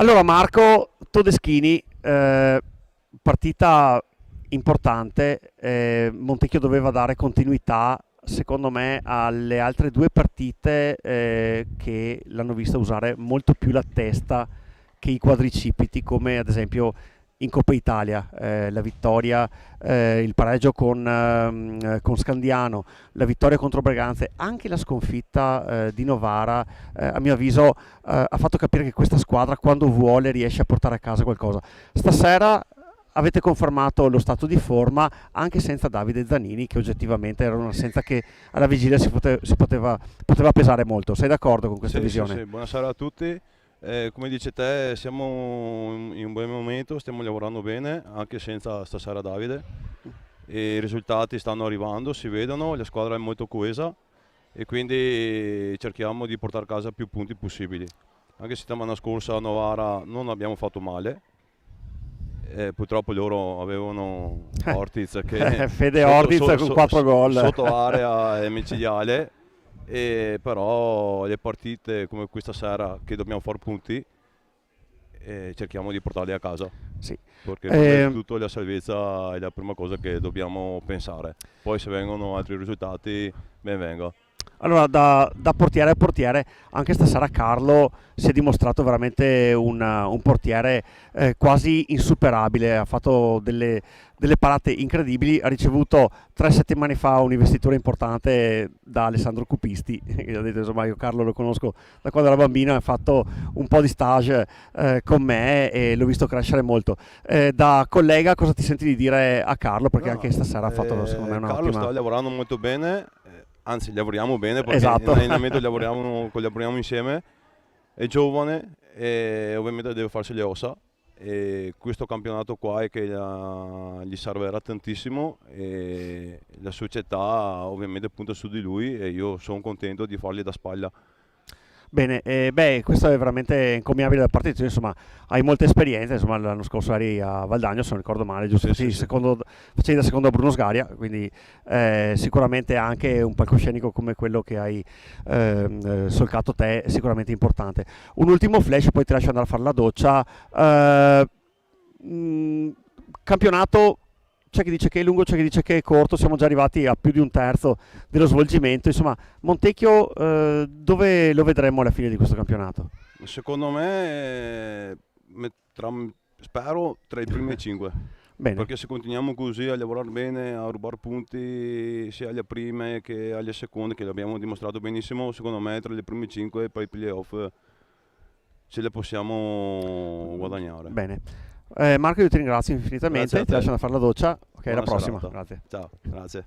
Allora Marco Todeschini, partita importante, Montecchio doveva dare continuità secondo me alle altre due partite che l'hanno vista usare molto più la testa che i quadricipiti, come ad esempio in Coppa Italia, la vittoria, il pareggio con Scandiano, la vittoria contro Breganze, anche la sconfitta di Novara, a mio avviso ha fatto capire che questa squadra quando vuole riesce a portare a casa qualcosa. Stasera avete confermato lo stato di forma anche senza Davide Zanini, che oggettivamente era un'assenza che alla vigilia poteva pesare molto. Sei d'accordo con questa Sì, sì, visione? sì, buonasera a tutti. Come dice te, siamo in un buon momento, stiamo lavorando bene anche senza stasera Davide. E i risultati stanno arrivando, si vedono, la squadra è molto coesa e quindi cerchiamo di portare a casa più punti possibili. Anche settimana scorsa a Novara non abbiamo fatto male. Purtroppo loro avevano Ortiz che Fede Ortiz con 4 gol. sotto area è micidiale, però le partite come questa sera che dobbiamo fare punti cerchiamo di portarli a casa, Sì. perché prima di tutto la salvezza è la prima cosa che dobbiamo pensare, poi se vengono altri risultati ben venga. Allora, da portiere a portiere, anche stasera Carlo si è dimostrato veramente un portiere quasi insuperabile, ha fatto delle parate incredibili, ha ricevuto 3 settimane fa un'investitura importante da Alessandro Cupisti, che ha detto insomma io Carlo lo conosco da quando era bambino, ha fatto un po' di stage con me e l'ho visto crescere molto. Da collega cosa ti senti di dire a Carlo? Perché anche No, stasera ha fatto secondo me Carlo un'ottima... sta lavorando molto bene, anzi lavoriamo bene perché in Esatto. allenamento collaboriamo insieme, è giovane e ovviamente deve farsi le ossa e questo campionato qua è che gli servirà tantissimo e la società ovviamente punta su di lui e io sono contento di fargli da spalla. Bene, beh, questo è veramente encomiabile da parte di te, insomma, hai molta esperienza, insomma, l'anno scorso eri a Valdagno, se non ricordo male, giusto? Sì, sì, sì. Facevi da secondo a Bruno Sgaria, quindi sicuramente anche un palcoscenico come quello che hai solcato te è sicuramente importante. Un ultimo flash, poi ti lascio andare a fare la doccia. Mh, Campionato, c'è chi dice che è lungo, c'è chi dice che è corto, siamo già arrivati a più di un terzo dello svolgimento, insomma, Montecchio dove lo vedremo alla fine di questo campionato? Secondo me spero tra i primi 5. Bene, Perché se continuiamo così a lavorare bene, a rubare punti sia alle prime che alle seconde, che l'abbiamo dimostrato benissimo, secondo me tra le prime 5 per i playoff ce le possiamo guadagnare. bene. Marco, io ti ringrazio Grazie infinitamente, a ti te, lascio andare a fare la doccia, ok, alla buona prossima, serata. grazie. Ciao, grazie.